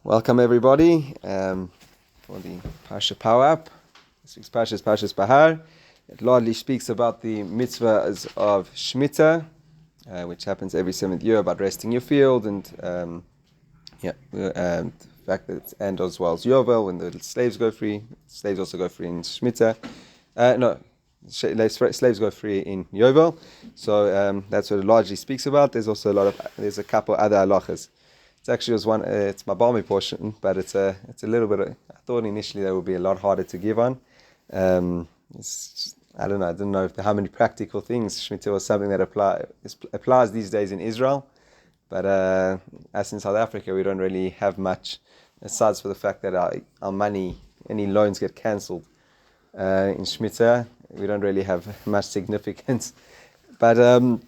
Welcome everybody for the Parsha Power Up. This week's Parsha is Parshas Behar. It largely speaks about the mitzvahs of Shemittah, which happens every 7th year, about resting your field and the fact that, and as well as Yovel, when the slaves go free. Slaves also go free in Shemittah. Slaves go free in Yovel. So that's what it largely speaks about. There's also there's a couple other halachas. It actually was one. It's my balmy portion, but it's a little bit. I thought initially that would be a lot harder to give on. I don't know. I didn't know how many practical things. Shemittah was something that applies these days in Israel, but as in South Africa, we don't really have much, aside for the fact that our money, any loans get cancelled in Shemittah. We don't really have much significance, but.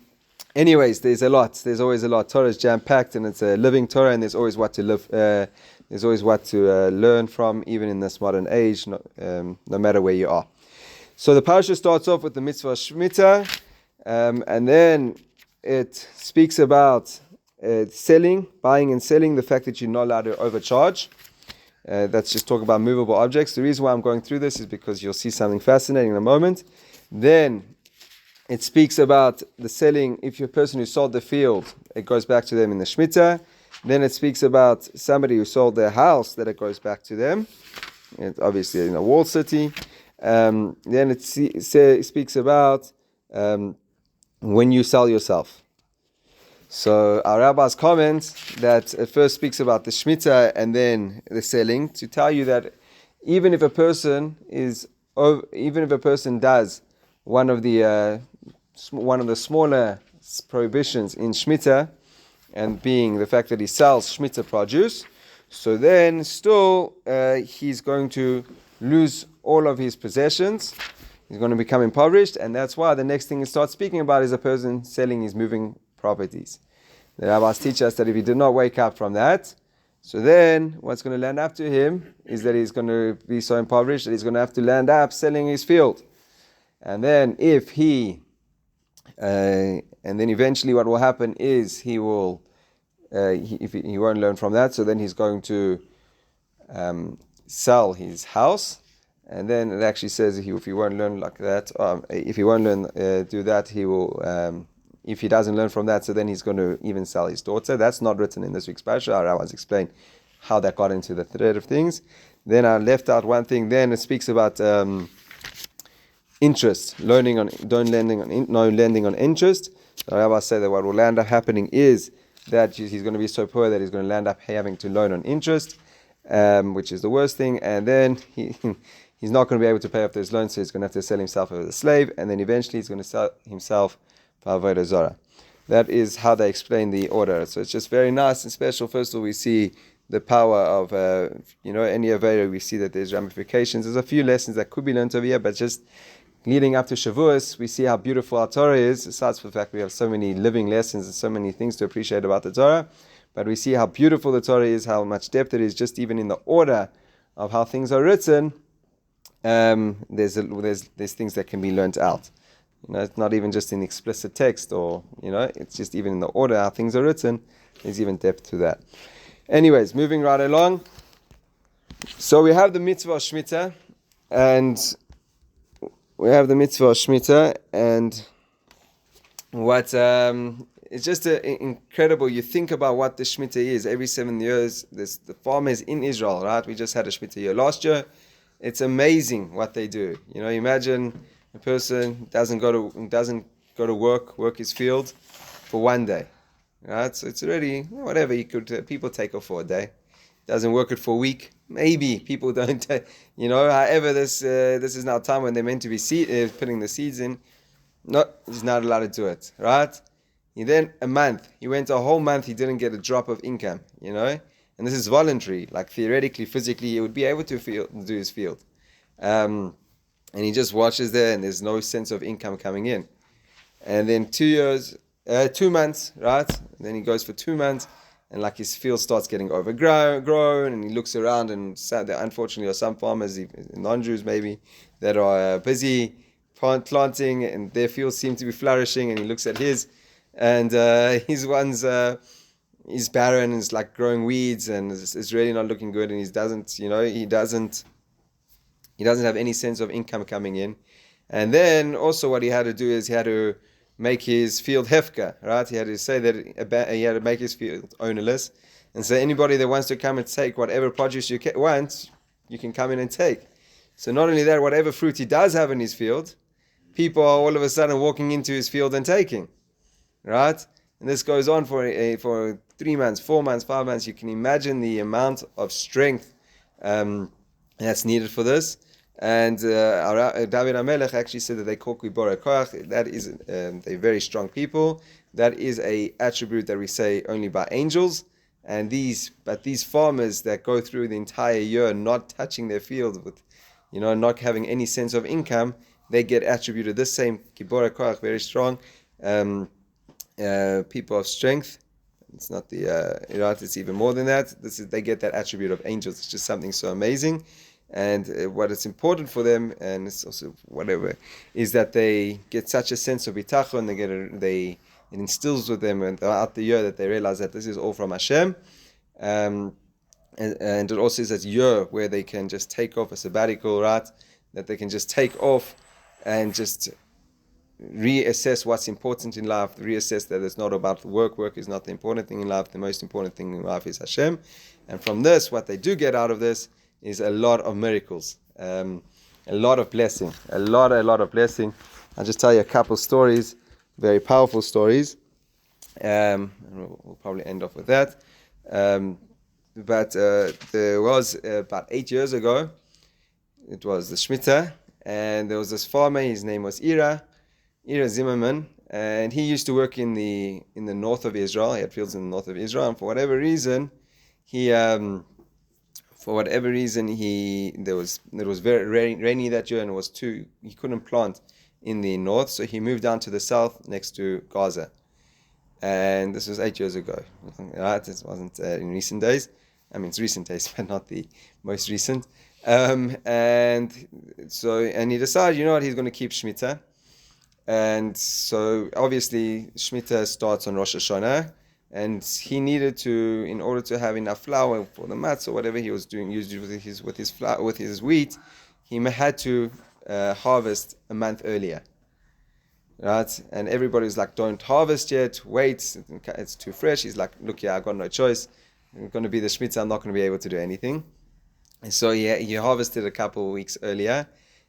Anyways, there's a lot. There's always a lot. Torah is jam-packed, and it's a living Torah, and there's always what to live. There's always what to learn from, even in this modern age, no matter where you are. So the parasha starts off with the mitzvah Shemittah, and then it speaks about buying and selling. The fact that you're not allowed to overcharge. That's just talk about movable objects. The reason why I'm going through this is because you'll see something fascinating in a moment. Then it speaks about the selling. If you're a person who sold the field, it goes back to them in the Shemittah. Then it speaks about somebody who sold their house, that it goes back to them. It's obviously in a walled city. Then it speaks about when you sell yourself. So our rabbis comment that it first speaks about the Shemittah and then the selling, to tell you that even if a person does one of the smaller prohibitions in Shemittah, and being the fact that he sells Shemittah produce, so then still he's going to lose all of his possessions. He's going to become impoverished, and that's why the next thing he starts speaking about is a person selling his moving properties. The rabbis teach us that if he did not wake up from that, so then what's going to land up to him is that he's going to be so impoverished that he's going to have to land up selling his field. And then and then eventually what will happen is he won't learn from that, so then he's going to sell his house. And then it actually says if he won't learn like that, if he won't do that, he will, if he doesn't learn from that, so then he's going to even sell his daughter. That's not written in this week's parasha. I was explain how that got into the thread of things. Then I left out one thing. Then it speaks about interest, no lending on interest. The rabbis say that what will end up happening is that he's going to be so poor that he's going to end up having to loan on interest, which is the worst thing. And then he's not going to be able to pay off those loans, so he's going to have to sell himself as a slave, and then eventually he's going to sell himself for avodah zarah. That is how they explain the order. So it's just very nice and special. First of all, we see the power of any avodah. We see that there's ramifications. There's a few lessons that could be learned over here, but just leading up to Shavuos, we see how beautiful our Torah is, aside from the fact we have so many living lessons and so many things to appreciate about the Torah. But we see how beautiful the Torah is, how much depth it is, just even in the order of how things are written. There's things that can be learnt out. It's not even just in explicit text, or it's just even in the order how things are written. There's even depth to that. Anyways, moving right along. So we have the mitzvah of Shemittah, and what it's just incredible. You think about what the Shemittah is. Every 7 years, the farmers in Israel, right? We just had a Shemittah year last year. It's amazing what they do. Imagine a person doesn't go to work his field for one day, right? So it's already whatever people take off for a day. Doesn't work it for a week. Maybe people don't, However, this is now time when they're meant to be putting the seeds in. He's not allowed to do it, right? Then a month. He went a whole month. He didn't get a drop of income, And this is voluntary. Like theoretically, physically, he would be able to do his field, and he just watches there, and there's no sense of income coming in. And then 2 months, right? And then he goes for 2 months. And like his field starts getting overgrown, and he looks around, and there unfortunately are some farmers, non-Jews maybe, that are busy planting, and their fields seem to be flourishing, and he looks at his, and his ones is barren, is like growing weeds, and is really not looking good, and he doesn't have any sense of income coming in. And then also what he had to do is he had to make his field hefka, right? He had to say that he had to make his field ownerless, and so anybody that wants to come and take whatever produce you want, you can come in and take. So not only that, whatever fruit he does have in his field, people are all of a sudden walking into his field and taking, right? And this goes on for 3 months, 4 months, 5 months. You can imagine the amount of strength that's needed for this. And David HaMelech actually said that they call Kibore Koach. That is, they're very strong people. That is a attribute that we say only by angels. And these farmers that go through the entire year not touching their field with, not having any sense of income, they get attributed this same Kibore Koach, very strong people of strength. It's not it's even more than that. They get that attribute of angels. It's just something so amazing. And what is important for them, and it's also whatever, is that they get such a sense of bitachon. It instills with them and throughout the year that they realize that this is all from Hashem. And it also is that year where they can just take off a sabbatical, right? That they can just take off and just reassess what's important in life, reassess that it's not about the work. Work is not the important thing in life. The most important thing in life is Hashem. And from this, what they do get out of this is a lot of miracles, a lot of blessing, a lot of blessing. I'll just tell you a couple stories, very powerful stories. And we'll probably end off with that. But there was about 8 years ago, it was the Shemittah, and there was this farmer. His name was Ira Zimmerman, and he used to work in the north of Israel. He had fields in the north of Israel, and for whatever reason, it was very rainy that year, and he couldn't plant in the north, so he moved down to the south next to Gaza. And this was 8 years ago, right? It wasn't in recent days. I mean, it's recent days, but not the most recent. And he decided, he's going to keep Shemittah. And so obviously Shemittah starts on Rosh Hashanah, and he needed to, in order to have enough flour for the matzah or whatever he was doing, usually with his wheat, he had to harvest a month earlier, right? And everybody was like, "Don't harvest yet. Wait, it's too fresh." He's like, "Look, I got no choice. It's going to be the Shemittah. I'm not going to be able to do anything." And so he harvested a couple of weeks earlier.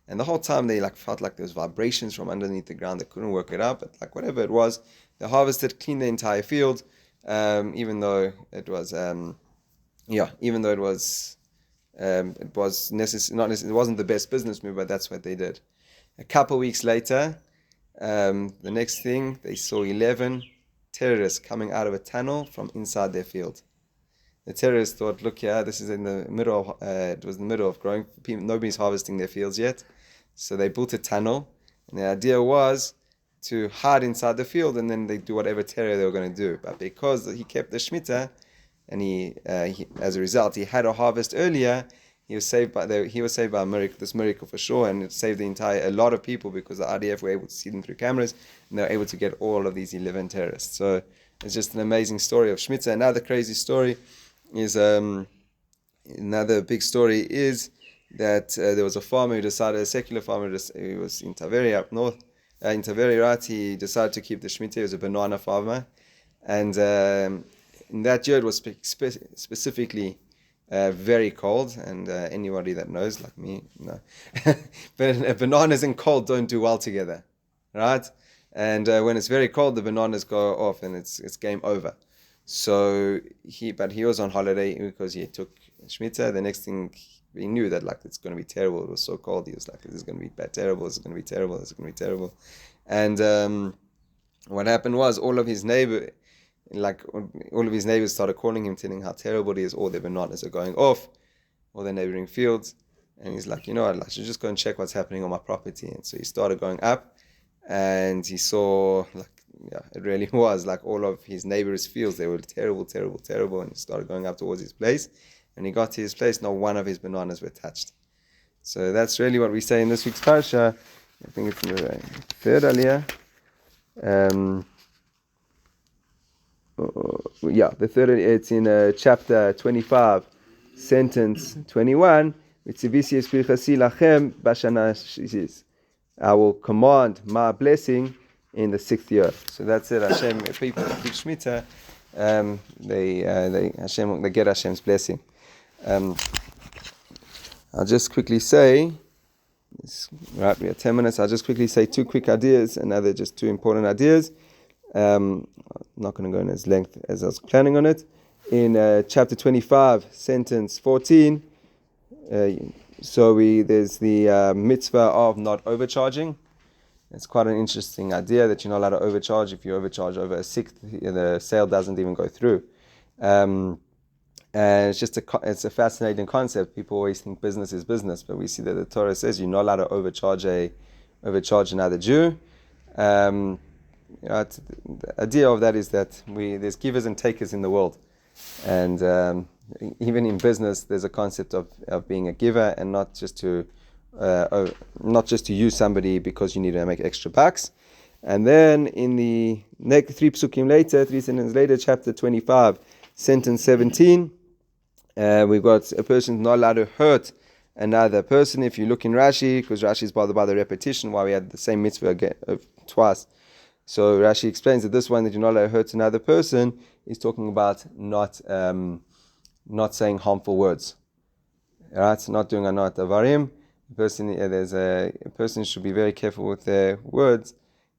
And the whole time they felt like there was vibrations from underneath the ground. They couldn't work it out, but whatever it was, they harvested, cleaned the entire field, even though it was it wasn't the best business move, but that's what they did. A couple weeks later, the next thing, they saw 11 terrorists coming out of a tunnel from inside their field. The terrorists thought, "Look here, this is in the middle of it was in the middle of growing. Nobody's harvesting their fields yet." So they built a tunnel, and the idea was to hide inside the field, and then they do whatever terror they were going to do. But because he kept the Shemittah, and he as a result, he had a harvest earlier, he was saved by a miracle, this miracle for sure, and it saved a lot of people, because the IDF were able to see them through cameras, and they were able to get all of these 11 terrorists. So it's just an amazing story of Shemittah. Another crazy story is another big story is that there was a farmer who decided, a secular farmer, he was in Taveri up north, in Taveri, right? He decided to keep the Shemittah. He was a banana farmer, and in that year it was specifically very cold, and anybody that knows, like me, no. But bananas and cold don't do well together, right? And when it's very cold, the bananas go off, and it's game over. So he was on holiday because he took Shemittah. The next thing he knew that it's going to be terrible. It was so cold. He was like, "This is going to be terrible. This is going to be terrible. This is going to be terrible." And what happened was all of his neighbors started calling him, telling how terrible it is. All their bananas are going off, all their neighboring fields. And he's like, "You know what? I should just go and check what's happening on my property." And so he started going up, and he saw it really was all of his neighbors' fields. They were terrible, terrible, terrible. And he started going up towards his place. When he got to his place, not one of his bananas were touched. So that's really what we say in this week's parsha. I think it's in the third aliyah. the third, it's in chapter 25, sentence 21. I will command my blessing in the 6th year. So that's it. Hashem, people keep Shemittah, they get Hashem's blessing. I'll just quickly say, right, we have 10 minutes. I'll just quickly say 2 quick ideas, and now they're just 2 important ideas. Not going to go in as length as I was planning on it. In chapter 25, sentence 14, there's the mitzvah of not overcharging. It's quite an interesting idea that you're not allowed to overcharge. If you overcharge over a 6th, the sale doesn't even go through. And it's a fascinating concept. People always think business is business, but we see that the Torah says you're not allowed to overcharge another Jew. The idea of that is that there's givers and takers in the world, and even in business, there's a concept of being a giver and not just to use somebody because you need to make extra bucks. And then in the next 3 psukim later, 3 sentences later, chapter 25, sentence 17, we've got a person not allowed to hurt another person. If you look in Rashi, because Rashi is bothered by the repetition, why we had the same mitzvah again twice. So Rashi explains that this one that you're not allowed to hurt another person is talking about not saying harmful words. Right? Not doing anat avarim. A person should be very careful with their words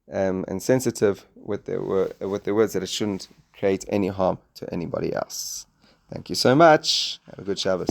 and sensitive with their words, that it shouldn't create any harm to anybody else. Thank you so much. Have a good Shabbos.